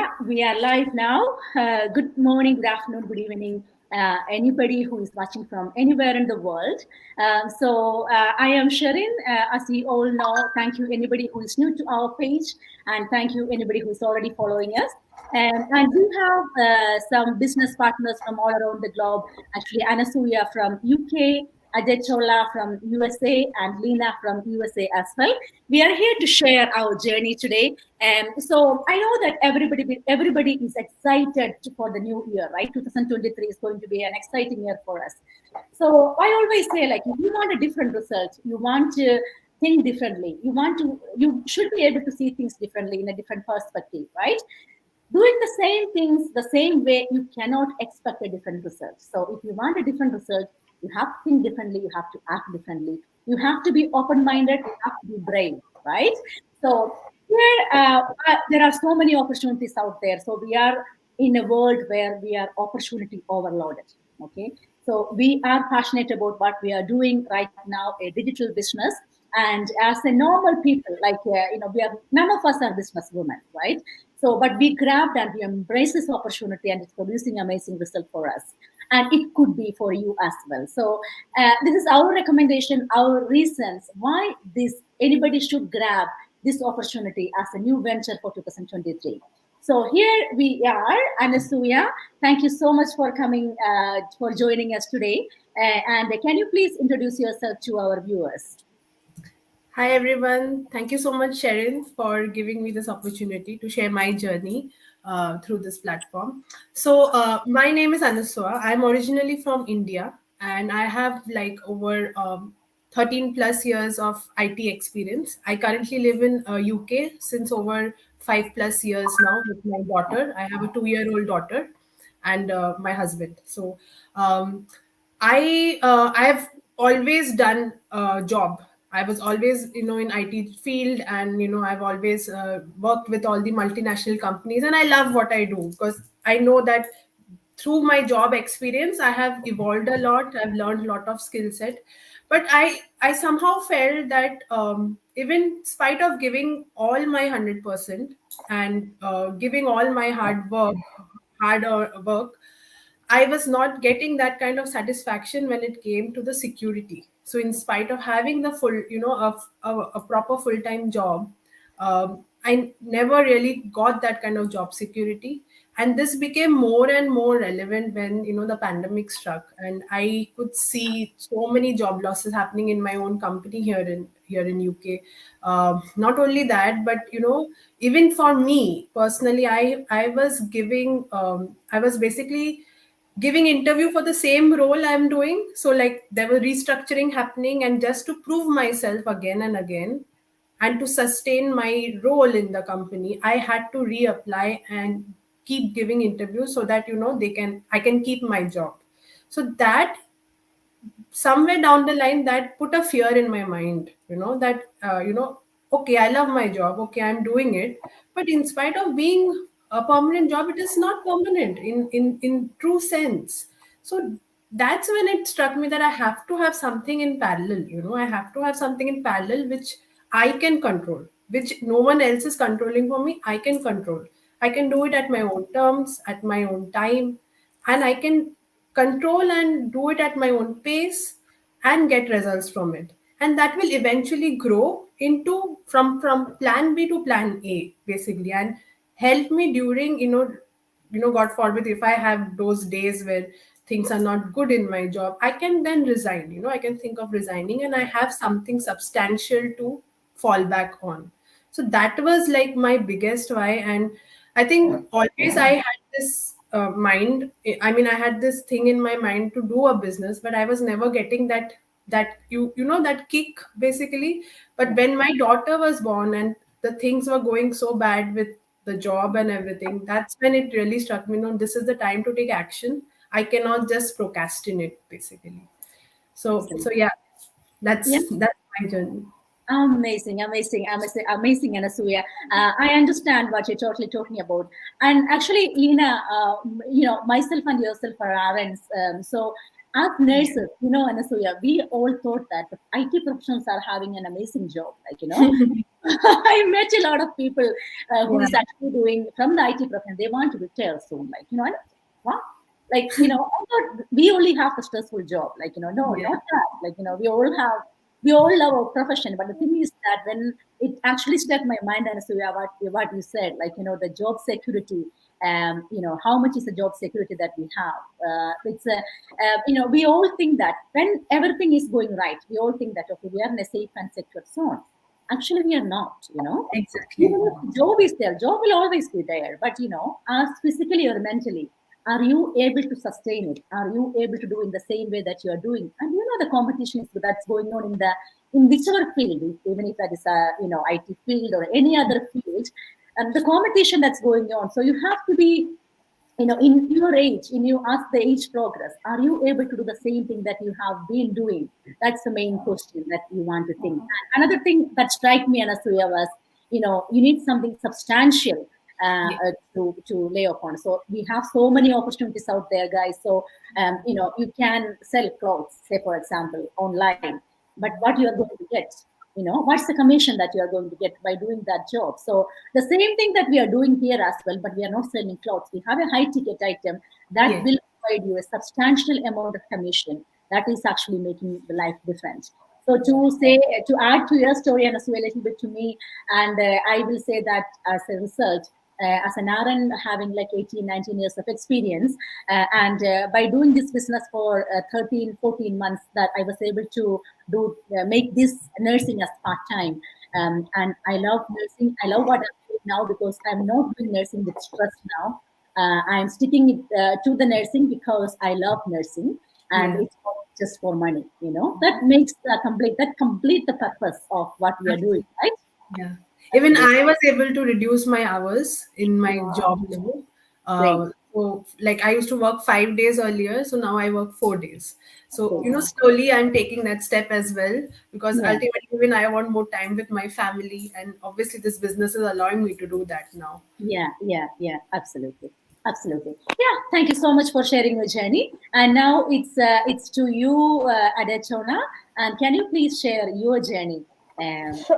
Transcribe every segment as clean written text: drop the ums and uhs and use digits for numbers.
Yeah, we are live now. Good morning, good afternoon, good evening, anybody who is watching from anywhere in the world. I am Sharin. As you all know, thank you anybody who is new to our page, and thank you anybody who is already following us. And we have some business partners from all around the globe. Actually, Anasuya from UK, Ajay Chola from USA, and Lena from USA as well. We are here to share our journey today. So I know that everybody is excited for the new year, right? 2023 is going to be an exciting year for us. So I always say, like, if you want a different result, you want to think differently, you should be able to see things differently in a different perspective, right? Doing the same things the same way, you cannot expect a different result. So if you want a different result, you have to think differently, you have to act differently, you have to be open-minded, you have to be brave, right? So here, there are so many opportunities out there. So we are in a world where we are opportunity overloaded. Okay, so we are passionate about what we are doing right now, a digital business. And as a normal people, like we are, none of us are business women, right? So, but we grabbed and we embrace this opportunity, and it's producing amazing result for us. And it could be for you as well. So, this is our recommendation, our reasons why anybody should grab this opportunity as a new venture for 2023. So here we are, Anasuya. Thank you so much for coming, for joining us today. And can you please introduce yourself to our viewers? Hi, everyone. Thank you so much, Sharon, for giving me this opportunity to share my journey through this platform. So my name is Anuswa. I'm originally from India, and I have like over 13 plus years of IT experience. I currently live in UK since over 5+ years now with my daughter. I have a 2-year-old daughter and my husband. So I have always done a job. I was always, in IT field, and I've always worked with all the multinational companies, and I love what I do because I know that through my job experience, I have evolved a lot. I've learned a lot of skill set, but I somehow felt that even in spite of giving all my 100% and giving all my hard work, I was not getting that kind of satisfaction when it came to the security. So, in spite of having the full, a proper full time job, I never really got that kind of job security. And this became more and more relevant when the pandemic struck, and I could see so many job losses happening in my own company here in UK. Not only that, but even for me personally, I was basically giving interview for the same role I'm doing. So like there were restructuring happening, and just to prove myself again and again and to sustain my role in the company, I had to reapply and keep giving interviews so that I can keep my job. So that somewhere down the line, that put a fear in my mind, that okay, I love my job, okay, I'm doing it, but in spite of being a permanent job, it is not permanent in true sense. So that's when it struck me that I have to have something in parallel. I have to have something in parallel which I can control, which no one else is controlling for me. I can control, I can do it at my own terms, at my own time, and I can control and do it at my own pace and get results from it. And that will eventually grow into from plan B to plan A, basically, and help me during God forbid, if I have those days where things are not good in my job, I can then resign. I can think of resigning, and I have something substantial to fall back on. So that was like my biggest why. And I think always I had this mind. I mean, I had this thing in my mind to do a business, but I was never getting that kick, basically. But when my daughter was born and the things were going so bad with the job and everything, that's when it really struck me. No, this is the time to take action. I cannot just procrastinate, basically. So yeah, Yeah. that's my journey. Amazing, Anasuya. I understand what you're totally talking about. And actually, Lena, myself and yourself are RNs. So as nurses, Anasuya, we all thought that the IT professionals are having an amazing job. I met a lot of people who is actually doing from the IT profession. They want to retire soon. What? I thought we only have a stressful job. No, not that. We all love our profession. But the thing is that when it actually struck my mind, and so what you said, the job security, how much is the job security that we have? We all think that when everything is going right, we all think that, okay, we are in a safe and secure zone. Actually, we are not, Exactly. Even if the job is there, job will always be there. But, as physically or mentally, are you able to sustain it? Are you able to do in the same way that you are doing? And the competition that's going on in whichever field, even if that is a IT field or any other field, and the competition that's going on. So you have to be, in your age, as the age progress, are you able to do the same thing that you have been doing? That's the main question that you want to think. And another thing that struck me, Anasuya, was, you need something substantial to lay upon. So we have so many opportunities out there, guys. So you can sell clothes, say for example, online, but what you are going to get, what's the commission that you are going to get by doing that job? So the same thing that we are doing here as well, but we are not selling clothes. We have a high ticket item that will provide you a substantial amount of commission that is actually making the life different. So to add to your story, and as well a little bit to me, and I will say that as a result, as an RN having 18, 19 years of experience, and by doing this business for 13, 14 months, that I was able to make this nursing as part-time. And I love nursing. I love what I'm doing now because I'm not doing nursing with stress now. I'm sticking to the nursing because I love nursing, and it's not just for money. That makes complete the purpose of what we are doing, right? Yeah. Even I was able to reduce my hours in my job now. So I used to work 5 days earlier, so now I work 4 days. So slowly I'm taking that step as well, because ultimately even I want more time with my family, and obviously this business is allowing me to do that now. Yeah, absolutely. Yeah, thank you so much for sharing your journey. And now it's to you, Adechona. And can you please share your journey as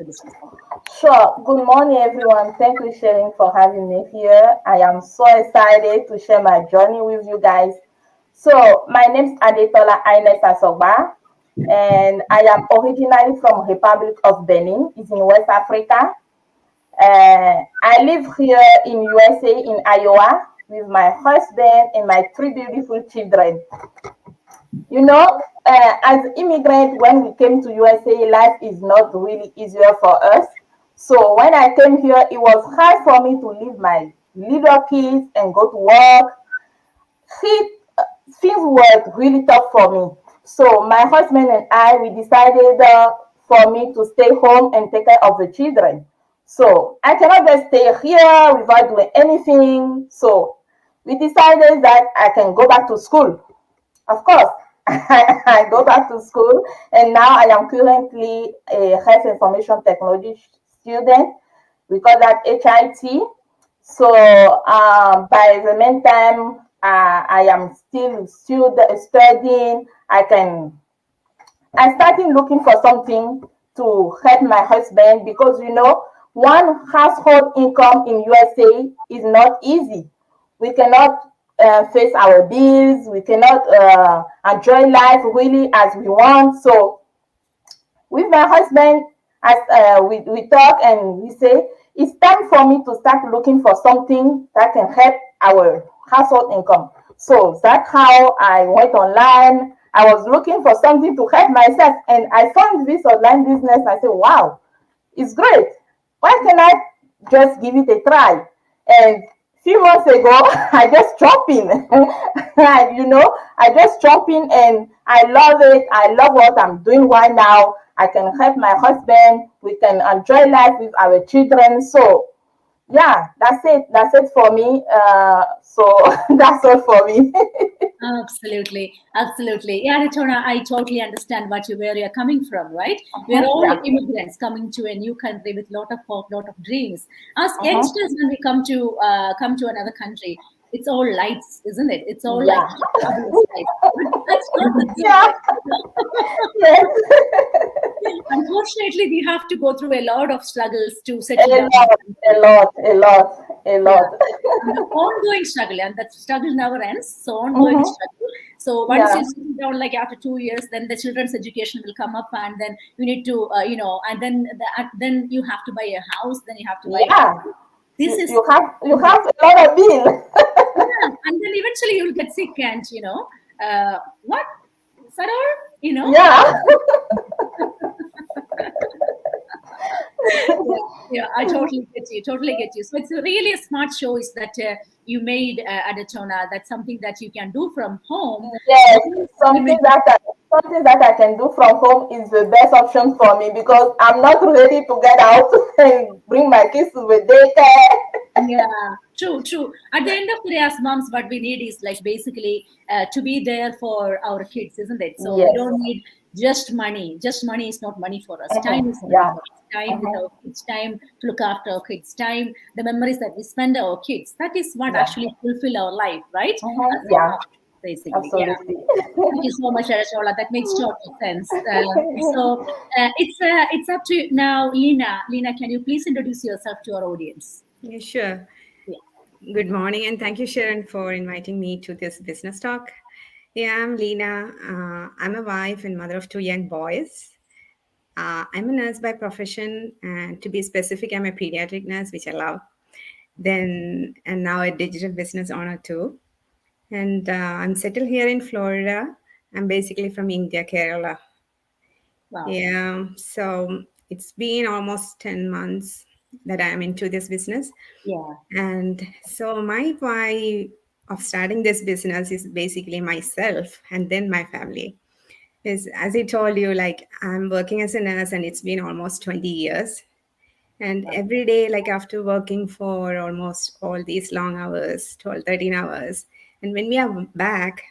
a business owner? Sure. Good morning, everyone. Thank you, Sharon, for having me here. I am so excited to share my journey with you guys. So, my name is Adetola Ines Asogba, and I am originally from Republic of Benin. It's in West Africa. I live here in USA, in Iowa, with my husband and my 3 beautiful children. As immigrants, when we came to USA, life is not really easier for us. So when I came here, it was hard for me to leave my little kids and go to work. Things were really tough for me. So my husband and I, we decided for me to stay home and take care of the children. So I cannot just stay here without doing anything. So we decided that I can go back to school. Of course, I go back to school, and now I am currently a health information technology student. We call that HIT. So by the meantime, I am still studying. I started looking for something to help my husband, because one household income in USA is not easy. We cannot face our bills. We cannot enjoy life really as we want. So with my husband, as we talk and we say, it's time for me to start looking for something that can help our household income. So that's how I went online. I was looking for something to help myself, and I found this online business. I said, wow, it's great. Why can I just give it a try? And few months ago, I just jumped in. I just jumped in, and I love it. I love what I'm doing right now. I can help my husband. We can enjoy life with our children. So, yeah, that's it. That's it for me. So that's all for me. Absolutely. Yeah, Retona, I totally understand where you're coming from, right? We're all immigrants coming to a new country with a lot of hope, lot of dreams. As youngsters, when we come to another country, it's all lights, isn't it? It's all Yeah. like fabulous lights. But that's not the truth. Yeah. Yes. Unfortunately, we have to go through a lot of struggles to A settle down. lot, a lot, a lot, a Yeah. lot. And the ongoing struggle, and that struggle never ends. So ongoing struggle. So once Yeah. you settle down, like after 2 years, then the children's education will come up, and then you need to, and then you have to buy a house. Then you have to buy. Yeah. This You, is you have you have a lot of bills. yeah, and then eventually you'll get sick, and what, Saror, Yeah. yeah, I totally get you. Totally get you. So it's really a smart choice that you made, Adatona. That's something that you can do from home. Yes. Something that I can do from home is the best option for me because I'm not ready to get out and bring my kids to the daycare. Yeah, true. At the end of the day, as moms, what we need is like basically to be there for our kids, isn't it? So Yes. we don't need just money. Just money is not money for us. Time is money Yeah. for us. Time with our kids, time to look after our kids, time, the memories that we spend our kids. That is what actually fulfill our life, right? As a Yeah. mom, basically. Yeah. Absolutely. Thank you so much, Arachola. That makes total sense. It's up to you now, Lena. Lena, can you please introduce yourself to our audience? Yeah, sure. Yeah. Good morning, and thank you, Sharon, for inviting me to this business talk. Yeah, I'm Lena. I'm a wife and mother of 2 young boys. I'm a nurse by profession, and to be specific, I'm a pediatric nurse, which I love. And now a digital business owner too. And I'm settled here in Florida. I'm basically from India, Kerala. Wow. Yeah, so it's been almost 10 months that I'm into this business. Yeah. And so my why of starting this business is basically myself and then my family. Is as I told you, like I'm working as a nurse and it's been almost 20 years. And every day, like after working for almost all these long hours, 12, 13 hours, and when we are back,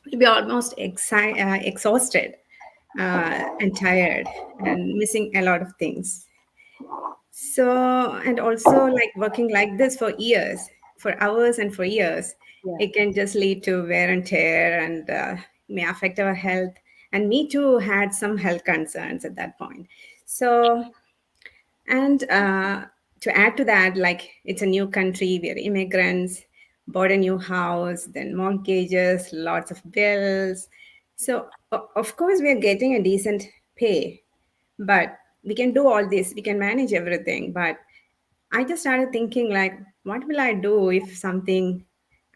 we'll be almost exhausted and tired and missing a lot of things. So, and also like working like this for years, for hours and for years, it can just lead to wear and tear and may affect our health. And me too had some health concerns at that point. So, and to add to that, like it's a new country, we're immigrants, bought a new house, then mortgages, lots of bills. So, of course, we are getting a decent pay, but we can do all this, we can manage everything. But I just started thinking, like, what will I do if something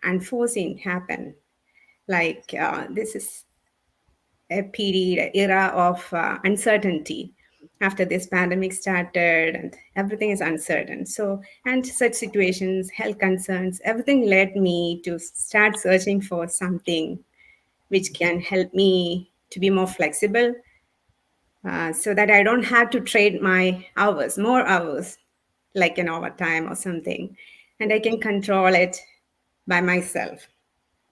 unforeseen happen? Like, this is a period, era of uncertainty after this pandemic started and everything is uncertain. So, and such situations, health concerns, everything led me to start searching for something which can help me to be more flexible, so that I don't have to trade my hours, more hours, like an overtime or something, and I can control it by myself.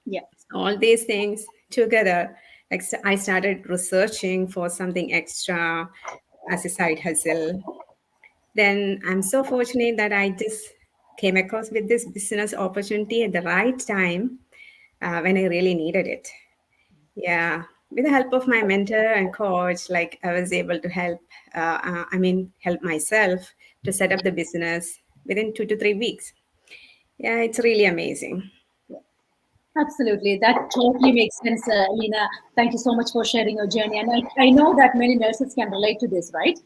Yeah. All these things together, like I started researching for something extra as a side hustle. Then I'm so fortunate that I just came across with this business opportunity at the right time, when I really needed it. Yeah, with the help of my mentor and coach, like I was able to help myself to set up the business within 2 to 3 weeks. Yeah, it's really amazing. Absolutely. That totally makes sense, Lena. Thank you so much for sharing your journey. And I know that many nurses can relate to this, right?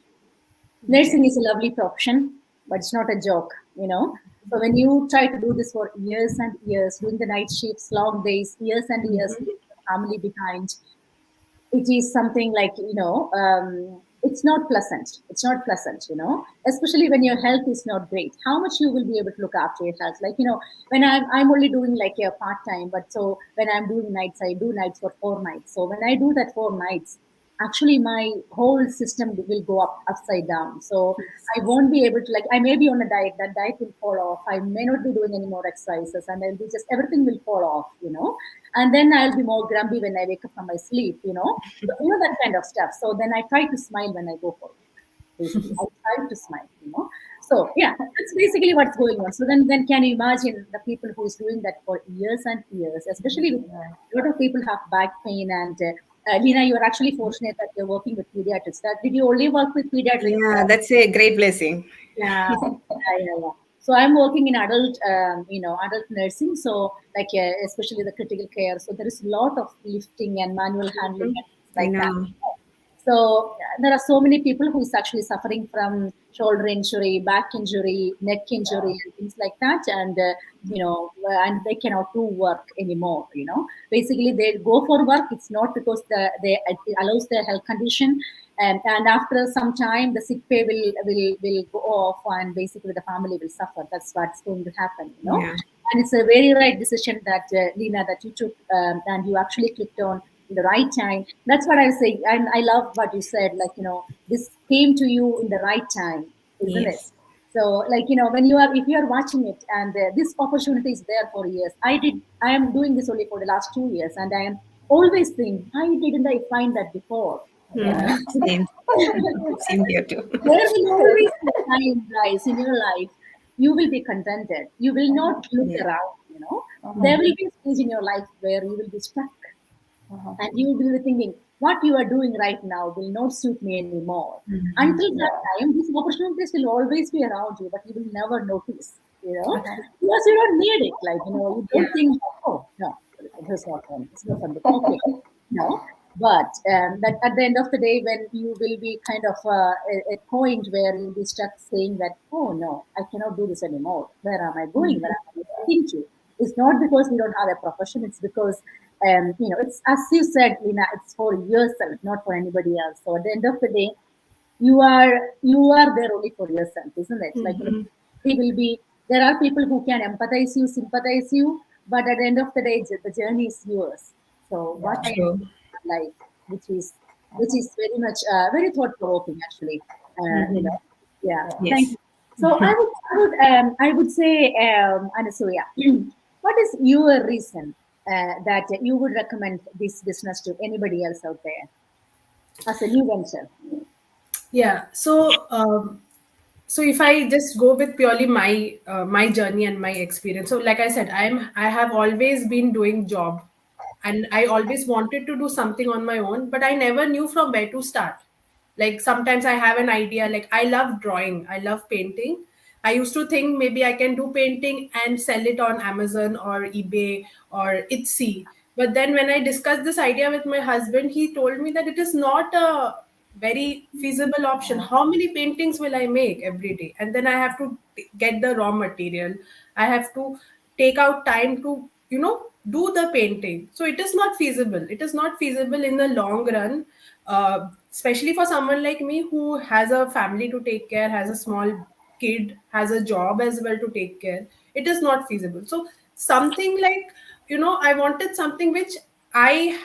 Nursing is a lovely profession, but it's not a joke. So when you try to do this for years and years, doing the night shifts, long days, years and years, leaving the family behind, it is something like, it's not pleasant. It's not pleasant, especially when your health is not great. How much you will be able to look after your health? Like, when I'm only doing like a part time, but so when I'm doing nights, I do nights for 4 nights. So when I do that 4 nights, actually my whole system will go upside down. So I won't be able to, like, I may be on a diet, that diet will fall off. I may not be doing any more exercises, and I'll be just, everything will fall off. And then I'll be more grumpy when I wake up from my sleep. So, that kind of stuff. So then I try to smile when I go for it. Basically, I try to smile. So yeah, that's basically what's going on. So then can you imagine the people who is doing that for years and years, especially with a lot of people have back pain and Lina, you are actually fortunate that you're working with pediatrics. Did you only work with pediatrics? Yeah, that's a great blessing. Yeah. So I'm working in adult, adult nursing. So like especially the critical care. So there is a lot of lifting and manual handling and things I like that. know. So there are so many people who is actually suffering from shoulder injury, back injury, neck injury, and things like that, and and they cannot do work anymore. Basically they go for work. It's not because it allows their health condition, and after some time the sick pay will go off, and basically the family will suffer. That's what's going to happen. Yeah. And it's a very right decision that Lina that you took, and you actually clicked on in the right time. That's what I say, and I love what you said. Like this came to you in the right time, isn't it? Yes. So when if you are watching it, and this opportunity is there for years. I am doing this only for the last 2 years, and I am always thinking, why didn't I find that before? Same. Same here too. There will always be a time, guys, in your life, you will be contented. You will not look Yeah. around. There will be a stage in your life where you will be stuck. And you will be thinking, what you are doing right now will not suit me anymore. Until that time, these opportunities will always be around you, but you will never notice, because you don't need it. Like, you don't think, oh, no, it's not fun. It's not fun. Okay. No. But that at the end of the day, when you will be kind of a point where you'll be stuck saying that, oh no, I cannot do this anymore. Where am I going? Where am I heading to? It's not because we don't have a profession. It's because it's as you said, Lina. It's for yourself, not for anybody else. So at the end of the day, you are there only for yourself, isn't it? Like they will be. There are people who can empathize you, sympathize you, but at the end of the day, the journey is yours. So what I True. life, which is very much very thought provoking, actually. Yeah. Thank Yes. you. So I would say, Anasuya, what is your reason that you would recommend this business to anybody else out there as a new venture? Yeah. So if I just go with purely my journey and my experience, so like I said, I have always been doing job, and I always wanted to do something on my own, but I never knew from where to start. Like sometimes I have an idea, like I love drawing, I love painting. I used to think maybe I can do painting and sell it on Amazon or eBay or Etsy. But then when I discussed this idea with my husband, he told me that it is not a very feasible option. How many paintings will I make every day? And then I have to get the raw material. I have to take out time to, do the painting. So it is not feasible. It is not feasible in the long run, especially for someone like me who has a family to take care, has a small kid, has a job as well to take care. It is not feasible. So something like, I wanted something which I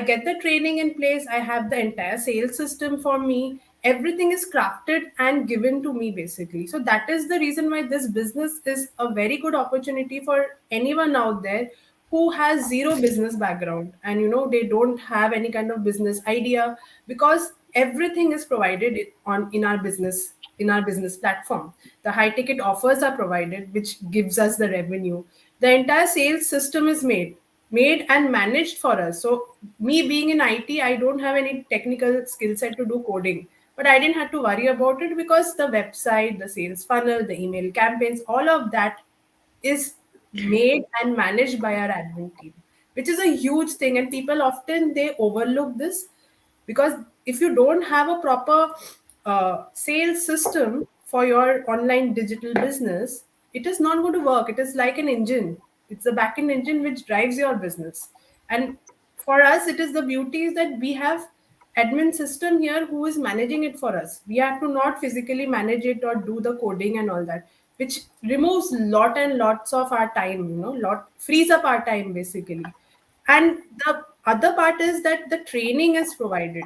get the training in place. I have the entire sales system for me. Everything is crafted and given to me basically. So that is the reason why this business is a very good opportunity for anyone out there who has zero business background, and they don't have any kind of business idea, because everything is provided in our business platform. The high ticket offers are provided, which gives us the revenue. The entire sales system is made and managed for us. So me being in IT, I don't have any technical skill set to do coding, but I didn't have to worry about it, because the website, the sales funnel, the email campaigns, all of that is made and managed by our admin team, which is a huge thing. And people often they overlook this, because if you don't have a proper sales system for your online digital business, it is not going to work. It is like an engine. It's the back-end engine which drives your business. And for us, it is the beauty is that we have admin system here who is managing it for us. We have to not physically manage it or do the coding and all that, which removes lot and lots of our time, lot frees up our time basically. And the other part is that the training is provided,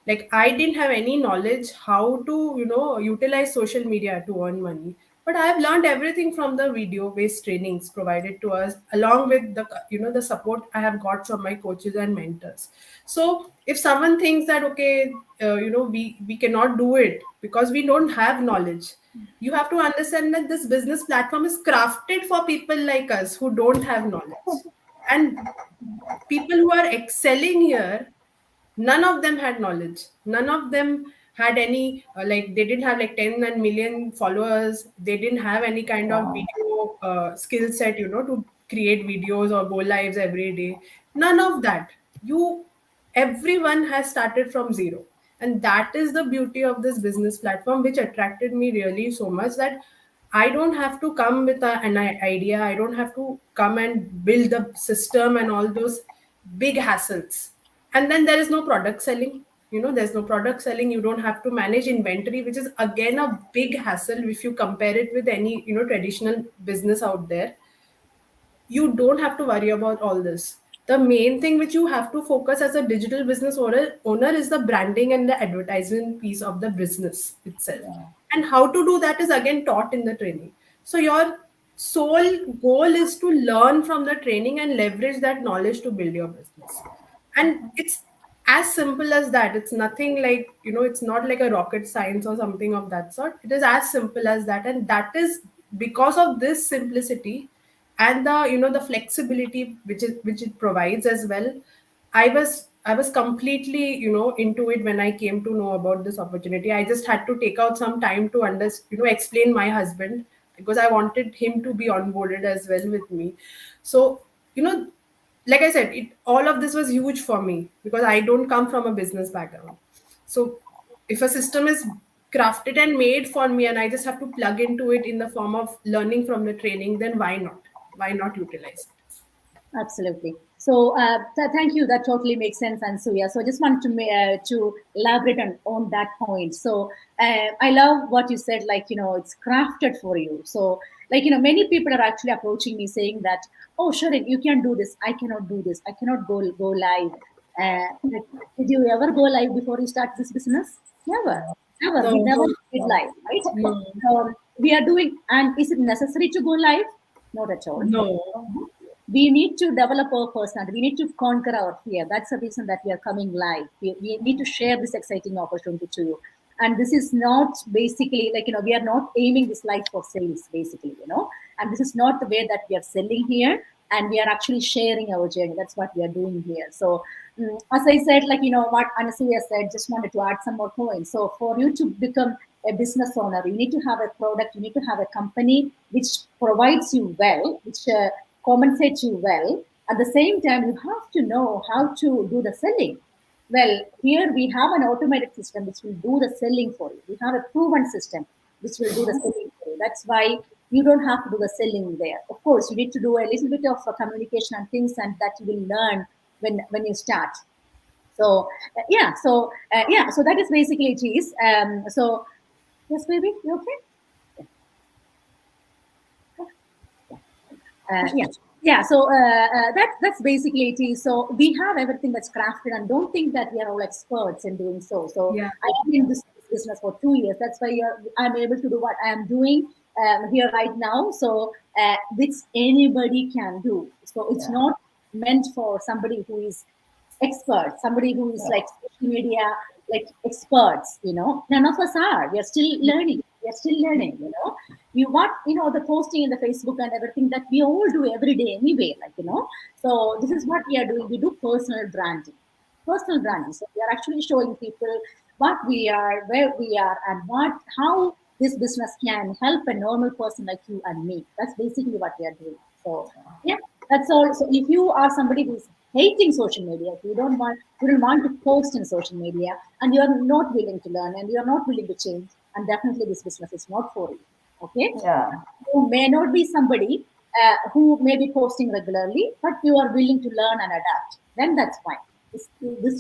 like I didn't have any knowledge how to, utilize social media to earn money, but I have learned everything from the video based trainings provided to us, along with the, the support I have got from my coaches and mentors. So if someone thinks that, okay, we cannot do it because we don't have knowledge, You have to understand that this business platform is crafted for people like us who don't have knowledge. And people who are excelling here, none of them had knowledge. None of them had any, like, they didn't have like 10 and million followers. They didn't have any kind of video skill set, to create videos or go lives every day. None of that. Everyone has started from zero. And that is the beauty of this business platform, which attracted me really so much, that I don't have to come with an idea. I don't have to come and build the system and all those big hassles. And then there is no product selling. There's no product selling. You don't have to manage inventory, which is again a big hassle if you compare it with any, traditional business out there. You don't have to worry about all this. The main thing which you have to focus as a digital business owner is the branding and the advertising piece of the business itself. And how to do that is again taught in the training. So your sole goal is to learn from the training and leverage that knowledge to build your business. And it's as simple as that. It's nothing like, it's not like a rocket science or something of that sort. It is as simple as that. And that is because of this simplicity and the, the flexibility which it provides as well. I was completely, into it when I came to know about this opportunity. I just had to take out some time to explain my husband, because I wanted him to be onboarded as well with me. So, like I said, all of this was huge for me because I don't come from a business background. So if a system is crafted and made for me and I just have to plug into it in the form of learning from the training, then why not? Why not utilize it? Absolutely. So thank you. That totally makes sense, Ansuya. So I just wanted to elaborate on that point. So I love what you said. Like, it's crafted for you. So like, many people are actually approaching me saying that, oh, Sharon, you can do this. I cannot do this. I cannot go live. Like, did you ever go live before you start this business? Never. Never. No, We never did live, right? no, We are doing, and is it necessary to go live? Not at all. no. We need to develop our personality. We need to conquer our fear. That's the reason that we are coming live. We need to share this exciting opportunity to you. And this is not basically like, we are not aiming this life for sales, basically, and this is not the way that we are selling here. And we are actually sharing our journey. That's what we are doing here. So, as I said, like, what Anasuya said, just wanted to add some more points. So, for you to become a business owner, you need to have a product, you need to have a company which provides you well, which compensate you well. At the same time, you have to know how to do the selling. Well, here we have an automated system which will do the selling for you. We have a proven system which will do the selling for you. That's why you don't have to do the selling there. Of course, you need to do a little bit of communication and things, and that you will learn when you start. So so that is basically it is. So yes, baby, you okay? So that's basically it is. So we have everything that's crafted, and don't think that we are all experts in doing so. So Yeah. I have been in this business for 2 years. That's why I'm able to do what I am doing here right now. So which anybody can do. So it's not meant for somebody who is expert, somebody who is like social media, like experts, none of us are. We are still learning. We are still learning, the posting in the Facebook and everything that we all do every day anyway, So this is what we are doing. We do personal branding. Personal branding. So we are actually showing people what we are, where we are, and how this business can help a normal person like you and me. That's basically what we are doing. So yeah, that's all. So if you are somebody who's hating social media, if you don't want to post in social media, and you are not willing to learn, and you are not willing to change, and definitely this business is not for you. Okay? Yeah. You may not be somebody who may be posting regularly, but you are willing to learn and adapt. Then that's fine. This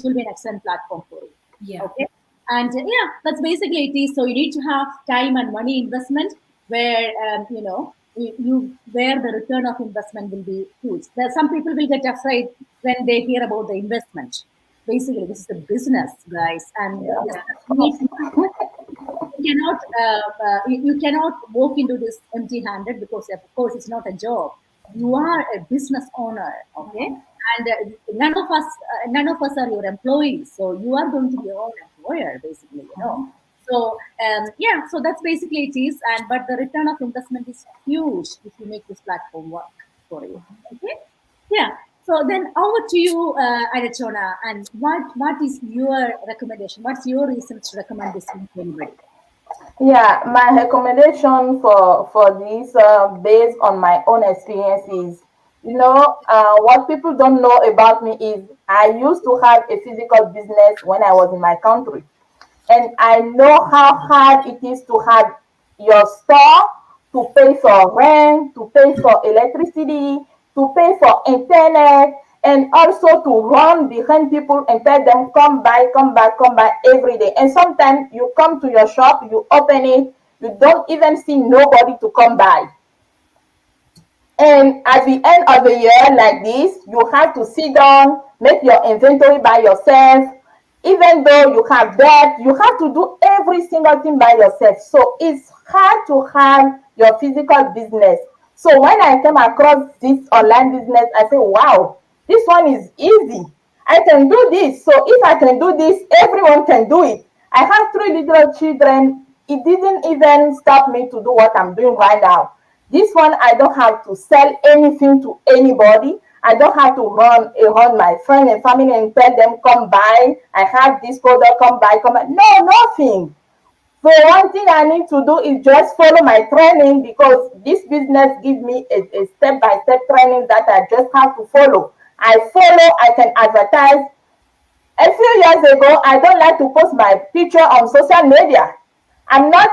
will be an excellent platform for you. Yeah. Okay? And that's basically it is. So you need to have time and money investment where, where the return of investment will be huge. Some people will get afraid when they hear about the investment. Basically, this is a business, guys, and you cannot walk into this empty-handed, because of course it's not a job. You are a business owner, okay, and none of us are your employees, so you are going to be your own employer, basically. So yeah, so that's basically it is. And but the return of investment is huge if you make this platform work for you. Okay, yeah. So then over to you, Arachona, and what is your recommendation? What's your reasons to recommend this to anybody? Yeah, my recommendation for this, based on my own experience, is, what people don't know about me is I used to have a physical business when I was in my country, and I know how hard it is to have your store, to pay for rent, to pay for electricity, to pay for internet, and also to run behind people and tell them, come by, come back, come by every day. And sometimes you come to your shop, you open it, you don't even see nobody to come by. And at the end of the year, like this, you have to sit down, make your inventory by yourself. Even though you have debt, you have to do every single thing by yourself. So it's hard to have your physical business. So when I came across this online business, I said, wow, this one is easy. I can do this. So if I can do this, everyone can do it. I have 3 little children. It didn't even stop me to do what I'm doing right now. This one, I don't have to sell anything to anybody. I don't have to run around my friend and family and tell them, come buy. I have this product, come buy, come buy. No, nothing. So one thing I need to do is just follow my training, because this business gives me a step-by-step training that I just have to follow. I follow, I can advertise. A few years ago, I don't like to post my picture on social media. I'm not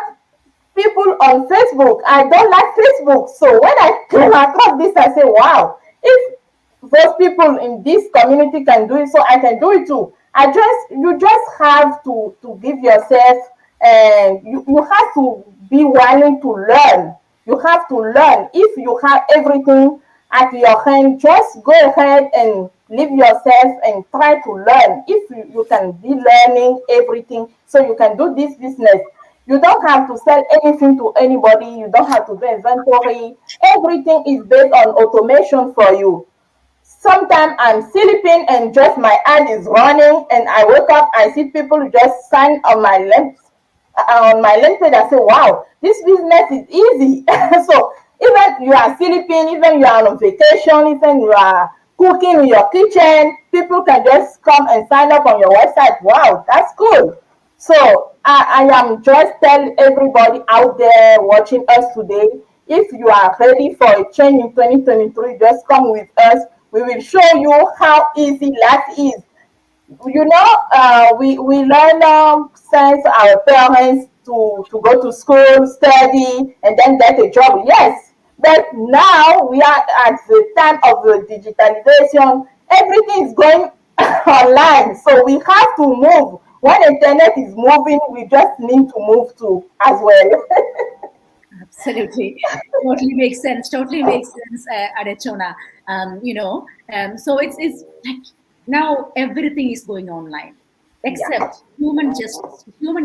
people on Facebook. I don't like Facebook. So when I came across this, I say, wow, if those people in this community can do it, so I can do it too. You just have to give yourself, and you have to be willing to learn. You have to learn. If you have everything at your hand, just go ahead and leave yourself and try to learn. If you can be learning everything, so you can do this business. You don't have to sell anything to anybody. You don't have to do inventory. Everything is based on automation for you. Sometimes I'm sleeping and just my ad is running, and I wake up, I see people just sign on my link, page. I say, wow, this business is easy. So even you are sleeping, even you are on vacation, even you are cooking in your kitchen, people can just come and sign up on your website. Wow, that's cool. So I am just telling everybody out there watching us today, if you are ready for a change in 2023, just come with us. We will show you how easy life is. We learn, since our parents to go to school, study, and then get a job. Yes, but now we are at the time of the digitalization. Everything is going online, so we have to move. When internet is moving, we just need to move too as well. Absolutely. Totally makes sense. Totally makes sense, Adechona. So it's like now everything is going online, Yeah, except humans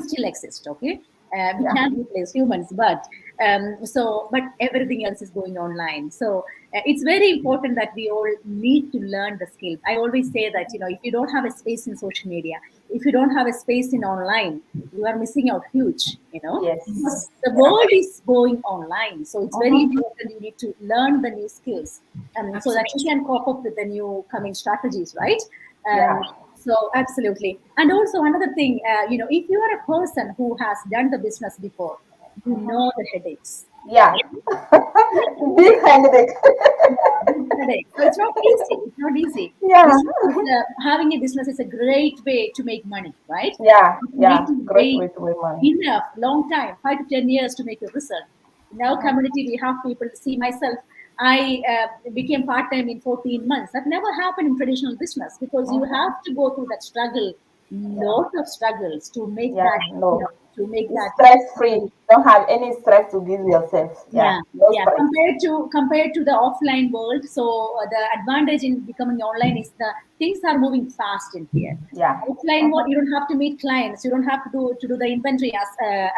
still exist. Okay, we yeah, can't replace humans, but everything else is going online. So it's very important that we all need to learn the skills. I always say that if you don't have a space in social media, if you don't have a space in online, you are missing out huge. yes, Because the yeah. world is going online, so it's very Mhm. important. You need to learn the new skills, so that you can cope up with the new coming strategies, right? Yeah, So absolutely. And also another thing, if you are a person who has done the business before, you know the headaches. yeah. Big headache. Headache. So it's not easy. It's not easy. Yeah, Having a business is a great way to make money, right? yeah, You need yeah. to Great wait way to make money. enough, long time, 5 to 10 years to make a result. In our community, we have people. See myself, I became part time in 14 months. That never happened in traditional business because you Mhm. have to go through that struggle, Yeah, lot of struggles to make yeah. that, No, to make it's that. stress free. Don't have any stress to give yourself. Yeah, Yeah, no yeah. stress. Compared to the offline world, so the advantage in becoming online is the things are moving fast in here. Yeah. Offline world, Mhm. you don't have to meet clients, you don't have to do the inventory, as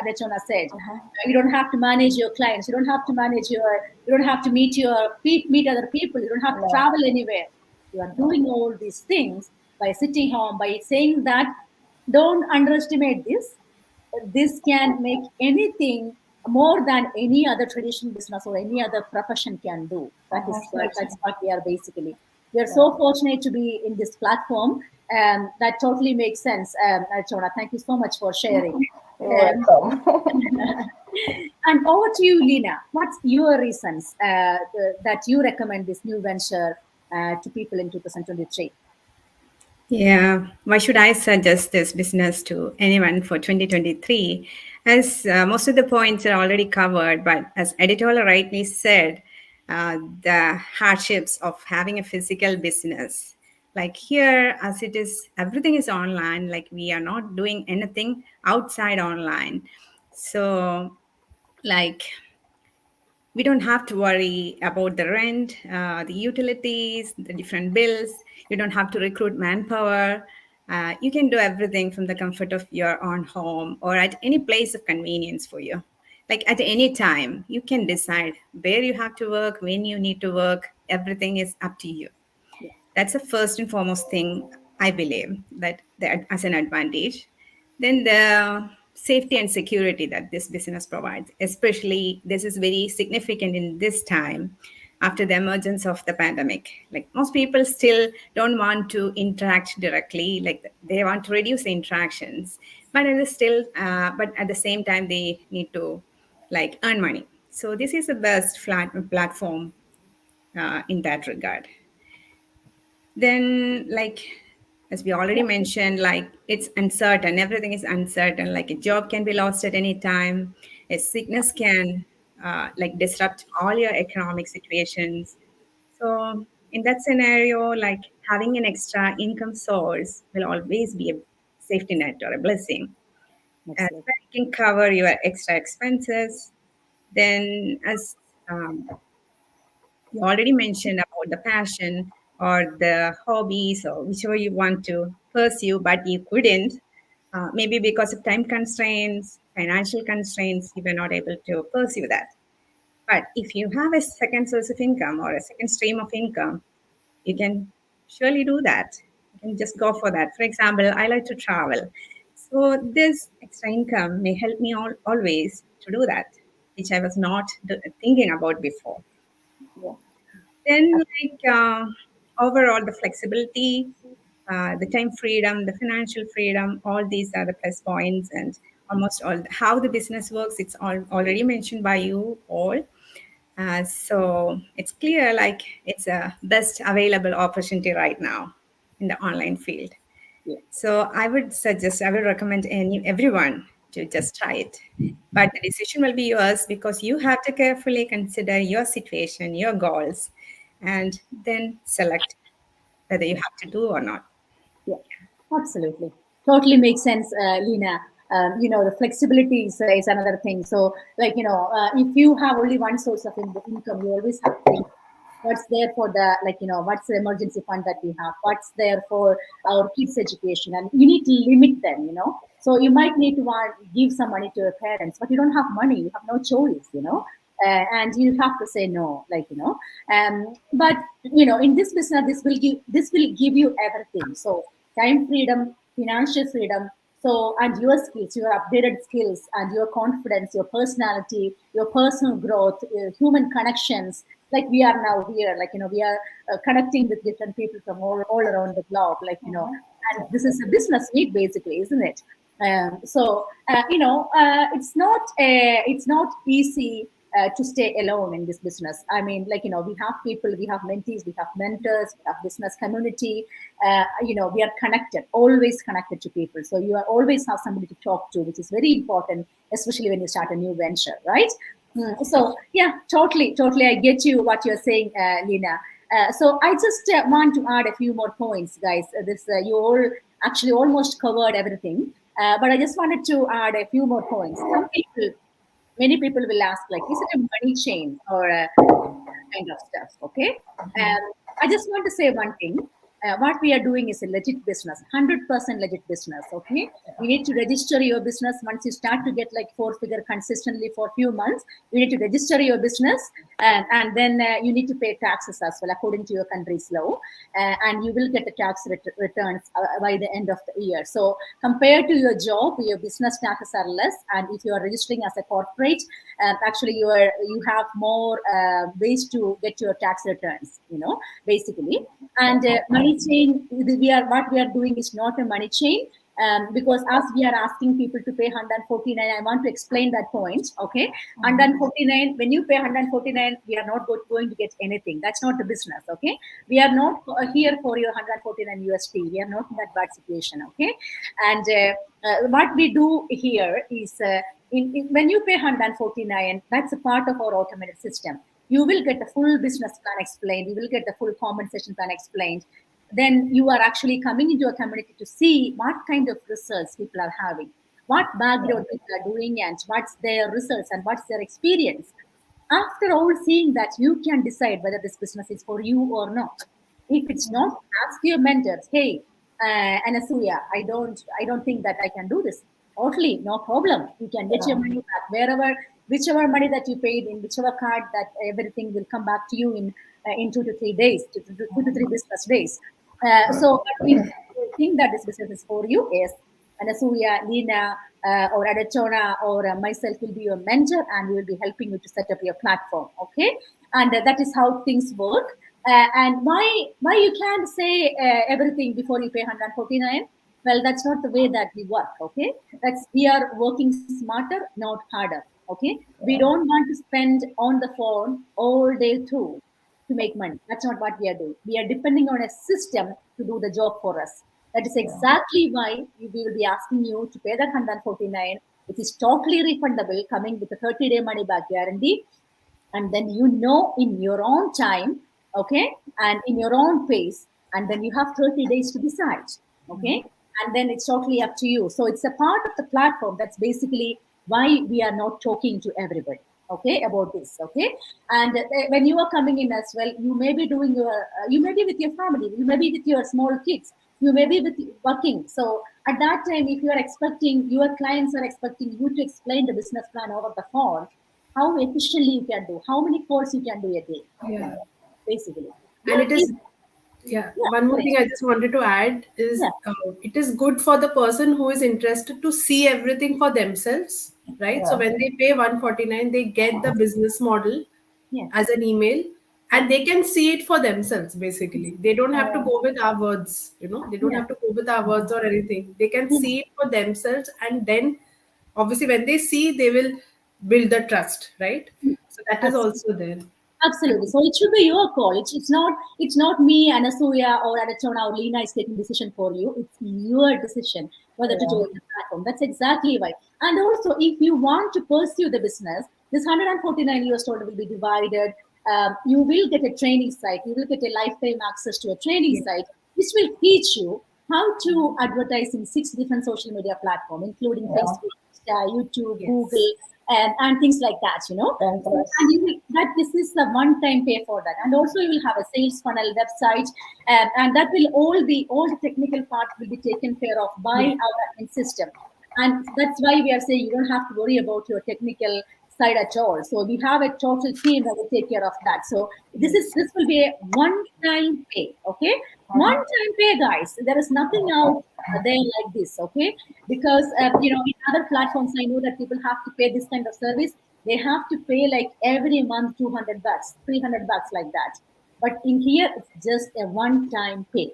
Adechona said. Mhm. You don't have to manage your clients, you don't have to meet other people, you don't have to No. travel anywhere. You are doing all these things by sitting home, by saying that don't underestimate this. this can make anything more than any other traditional business or any other profession can do. That's what we are basically. We are so fortunate to be in this platform, and that totally makes sense. Chona, thank you so much for sharing. You're welcome. And over to you, Lena. What's your reasons that you recommend this new venture to people in 2023? Yeah, why should I suggest this business to anyone for 2023? As most of the points are already covered, but as editorial rightly said, the hardships of having a physical business. Like here, as it is, everything is online, like we are not doing anything outside online. So, like, we don't have to worry about the rent, the utilities, the different bills. You don't have to recruit manpower. You can do everything from the comfort of your own home or at any place of convenience for you. Like at any time, you can decide where you have to work, when you need to work. Everything is up to you. That's the first and foremost thing I believe that as an advantage. Then the safety and security that this business provides, especially this is very significant in this time after the emergence of the pandemic. Like most people still don't want to interact directly, like they want to reduce the interactions, but but at the same time they need to like earn money. So this is the best platform in that regard. Then like as we already mentioned, like it's uncertain, everything is uncertain, like a job can be lost at any time, a sickness can like disrupt all your economic situations. So in that scenario, like having an extra income source will always be a safety net or a blessing, as Excellent. that can cover your extra expenses. Then as um, you already mentioned about the passion or the hobbies or whichever you want to pursue, but you couldn't, maybe because of time constraints, financial constraints, you were not able to pursue that. But if you have a second source of income or a second stream of income, you can surely do that. You can just go for that. For example, I like to travel. So this extra income may help me always to do that, which I was not thinking about before. Yeah. Then, overall, the flexibility, the time freedom, the financial freedom, all these are the plus points, and almost all how the business works. It's all already mentioned by you all. So it's clear, like it's a best available opportunity right now in the online field. Yeah. So I would recommend everyone to just try it. But the decision will be yours because you have to carefully consider your situation, your goals, and then select whether you have to do or not. Yeah, absolutely. Totally makes sense, Lena. The flexibility is another thing. So, like, if you have only one source of income, you always have to think what's there for the, like, what's the emergency fund that we have, what's there for our kids' education, and you need to limit them. So you might need to give some money to your parents, but you don't have money, you have no choice. And you have to say no, but in this business, this will give you everything. So time freedom, financial freedom, so and your skills, your updated skills, and your confidence, your personality, your personal growth, human connections. Like we are now here, we are connecting with different people from all around the globe, and this is a business need, basically, isn't it? It's not easy to stay alone in this business. I mean, we have people, we have mentees, we have mentors, we have business community. We are connected, always connected to people. So you are always have somebody to talk to, which is very important, especially when you start a new venture, right? So yeah, totally, I get you what you're saying, Lena. So I just want to add a few more points, guys. You all actually almost covered everything, but I just wanted to add a few more points. Many people will ask, like, is it a money chain or a kind of stuff? Okay. I just want to say one thing. what we are doing is a legit business, 100% legit business. Okay, you need to register your business. Once you start to get like 4-figure consistently for a few months, you need to register your business, and then you need to pay taxes as well according to your country's law, and you will get the tax returns by the end of the year. So compared to your job, your business taxes are less, and if you are registering as a corporate, actually you have more ways to get your tax returns, basically. And money chain, what we are doing is not a money chain, because as we are asking people to pay 149, I want to explain that point. Okay, 149, when you pay 149, we are not going to get anything. That's not the business. Okay, we are not here for your 149 USD. We are not in that bad situation. Okay, and what we do here is when you pay 149, that's a part of our automated system. You will get the full business plan explained. You will get the full compensation plan explained. Then you are actually coming into a community to see what kind of results people are having, what background people are doing, and what's their results and what's their experience. After all seeing that, you can decide whether this business is for you or not. If it's not, ask your mentors, hey, Anasuya, I don't think that I can do this. Totally, no problem. You can get your money back whichever money that you paid in whichever card, that everything will come back to you in 2 to 3 days, 2 to 3 business days. So if you think that this business is for you, yes, Anasuya, Lina, or Adachona, or myself will be your mentor, and we will be helping you to set up your platform. Okay, and that is how things work. And why you can't say everything before you pay 149? Well, that's not the way that we work. Okay, we are working smarter, not harder. Okay, we don't want to spend on the phone all day through to make money. That's not what we are doing. We are depending on a system to do the job for us. That is exactly why we will be asking you to pay that 149. It is totally refundable, coming with a 30-day money back guarantee. And then in your own time, okay, and in your own pace, and then you have 30 days to decide, okay, and then it's totally up to you. So it's a part of the platform. That's basically why we are not talking to everybody, okay, about this, okay. And when you are coming in as well, you may be doing you may be with your family, you may be with your small kids, you may be with working. So at that time, if you are expecting, your clients are expecting you to explain the business plan over the phone, how efficiently you can do, how many calls you can do a day, basically. And it is, one more thing I just wanted to add is it is good for the person who is interested to see everything for themselves, right? So when they pay 149, they get the business model as an email, and they can see it for themselves. Basically, they don't have to go with our words, they don't have to go with our words or anything. They can see it for themselves, and then obviously when they see, they will build the trust, right? So that is also there. Absolutely. So it should be your call. It's not me, Anasuya, or Adachona, or Lina is taking decision for you. It's your decision whether to join the platform. That's exactly right. And also, if you want to pursue the business, this 149 US dollar will be divided. You will get a training site. You will get a lifetime access to a training site, which will teach you how to advertise in 6 different social media platforms, including Facebook, YouTube, Google, and things like that, And this is the one-time pay for that. And also you will have a sales funnel website, and that will all the technical part will be taken care of by our admin system. And that's why we are saying you don't have to worry about your technical side at all. So we have a total team that will take care of that. So this will be a one-time pay, okay? One-time pay, guys. There is nothing out there like this, okay? Because in other platforms, I know that people have to pay this kind of service. They have to pay like every month $200, $300 like that. But in here, it's just a one-time pay.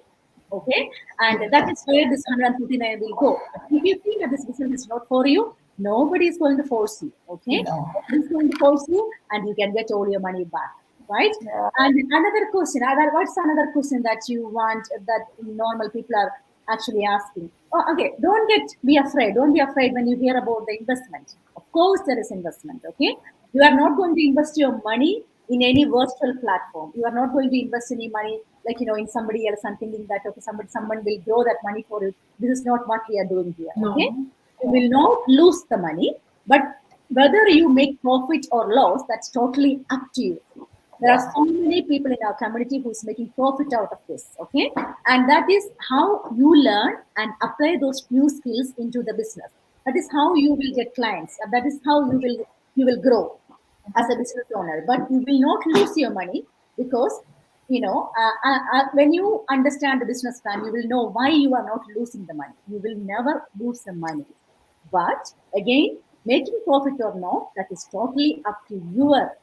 Okay, and that is where this 149 will go. If you think that this business is not for you, nobody is going to force you. Okay, nobody is going to force you, and you can get all your money back, right? And another question, what's another question that you want that normal people are actually asking? Oh, okay, don't be afraid. Don't be afraid when you hear about the investment. Of course, there is investment. Okay, you are not going to invest your money in any virtual platform. You are not going to invest any money like in somebody else and thinking that okay, someone will grow that money for you. This is not what we are doing here. Okay, you will not lose the money, but whether you make profit or loss, that's totally up to you. There are so many people in our community who's making profit out of this, okay? And that is how you learn and apply those new skills into the business. That is how you will get clients. And that is how you will grow as a business owner. But you will not lose your money because when you understand the business plan, you will know why you are not losing the money. You will never lose the money. But again, making profit or not, that is totally up to your,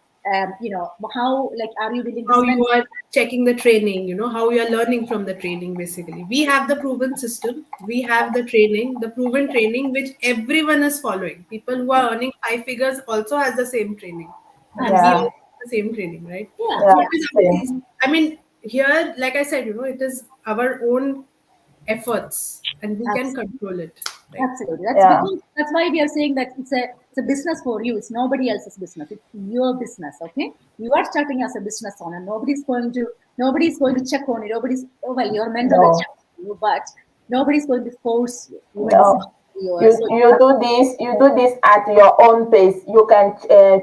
how, like, are you willing to How spend? you are checking the training, how you are learning from the training. Basically, we have the proven system, we have the training, the proven training, which everyone is following. People who are earning 5 figures also has the same training, and we Yeah. all have the same training, right? Yeah, Yeah. So yeah, it is, Same. I mean, here, like I said, it is our own efforts, and we can absolutely. control it, right? Absolutely. That's Yeah. because that's why we are saying that it's a business for you. It's nobody else's business. It's your business. Okay. You are starting as a business owner. Nobody's going to check on you. Well, your mentor will No. check on you, but nobody's going to force you. Your decision No. is yours. So You do this at your own pace. You can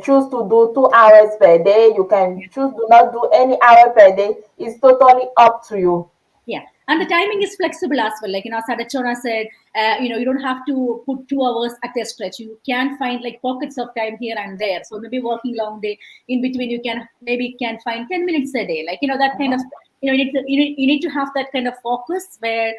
choose to do 2 hours per day. You can choose to not do any hour per day. It's totally up to you. yeah, and the timing is flexible as well. Like, Sadachona said, you don't have to put 2 hours at a stretch. You can find like pockets of time here and there. So maybe working long day in between, you can find 10 minutes a day. Like, that kind of, you need to have that kind of focus where,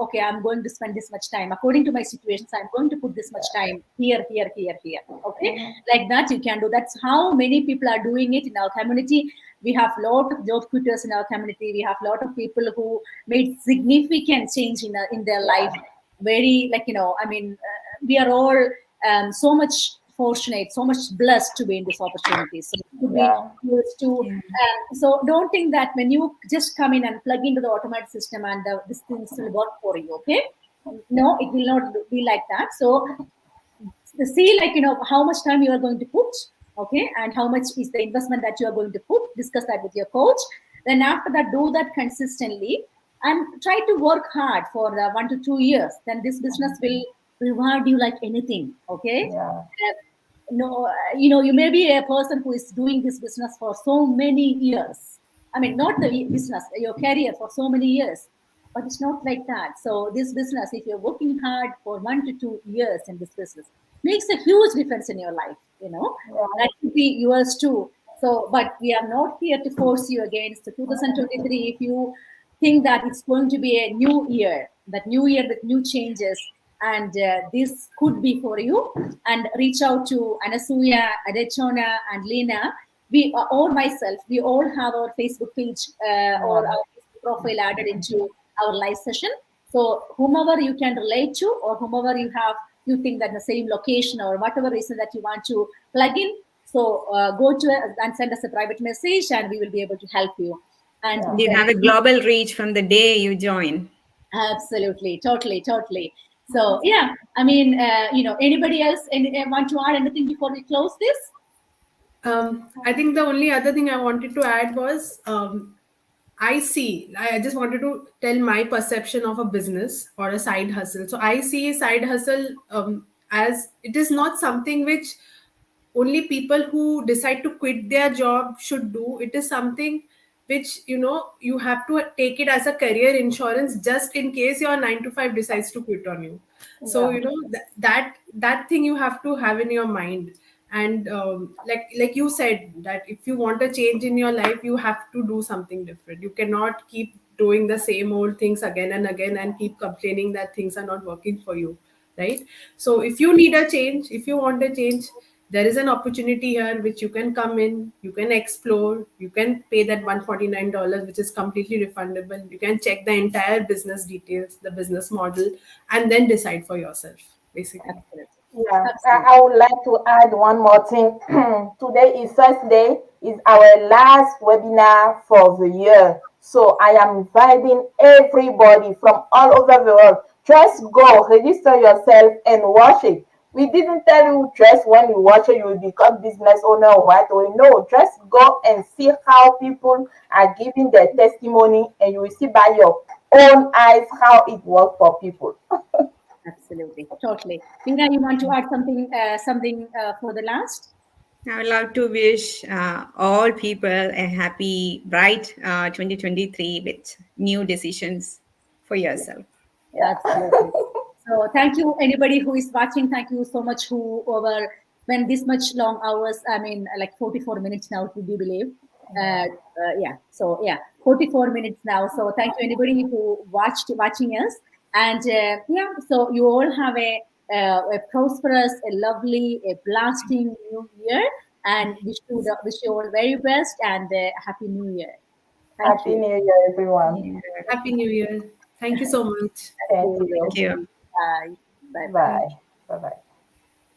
okay, I'm going to spend this much time according to my situations. I'm going to put this much time here, here, here, here. Okay, like that you can do. That's how many people are doing it in our community. We have a lot of job quitters in our community. We have a lot of people who made significant change in their life. Very, like, we are all so much fortunate, so much blessed to be in this opportunity. So to be Yeah. used to, Yeah. so don't think that when you just come in and plug into the automated system and these things will work for you. Okay, no, it will not be like that. So see, like, how much time you are going to put, okay, and how much is the investment that you are going to put. Discuss that with your coach. Then after that, do that consistently and try to work hard for 1 to 2 years. Then this business will reward you like anything. Okay. Yeah. No, you may be a person who is doing this business for so many years. I mean, not the business, your career for so many years, but it's not like that. So this business, if you're working hard for 1 to 2 years in this business, makes a huge difference in your life. That could be yours too. So, but we are not here to force you against 2023. If you think that it's going to be a new year, that new year with new changes, and this could be for you, and reach out to Anasuya, Adechona, and Lena. We or myself, we all have our Facebook page or our Facebook profile added into our live session. So whomever you can relate to, or whomever you think that the same location or whatever reason that you want to plug in. So go to it and send us a private message, and we will be able to help you. And You have a global reach from the day you join. absolutely, totally, totally. So yeah, I mean, anybody else want to add anything before we close this? I think the only other thing I wanted to add was I just wanted to tell my perception of a business or a side hustle. So I see a side hustle as it is not something which only people who decide to quit their job should do. It is something which you have to take it as a career insurance just in case your 9 to 5 decides to quit on you. So that thing you have to have in your mind. And like you said, that if you want a change in your life, you have to do something different. You cannot keep doing the same old things again and again and keep complaining that things are not working for you, right? So if you need a change, if you want a change, there is an opportunity here which you can come in, you can explore, you can pay that $149, which is completely refundable. You can check the entire business details, the business model, and then decide for yourself, basically. Absolutely. Yeah, Absolutely. I would like to add one more thing. Today is Thursday, is our last webinar for the year. So I am inviting everybody from all over the world. Just go, register yourself and watch it. We didn't tell you just when you watch it, you will become business owner or what. We know, just go and see how people are giving their testimony, and you will see by your own eyes how it works for people. Absolutely, totally. Veena, you want to add something for the last? I would love to wish all people a happy, bright 2023 with new decisions for yourself. Absolutely. So thank you, anybody who is watching. Thank you so much whoever spent this much long hours. I mean, like 44 minutes now, would you believe? Yeah. So yeah, 44 minutes now. So thank you, anybody who watching us. And yeah, so you all have a prosperous, a lovely, a blasting new year. And wish you all very best and happy new year. Thank Happy you. New Year, everyone. Happy New Year. Thank you so much. Thank you. Thank you. Bye. Bye. Bye. Bye-bye.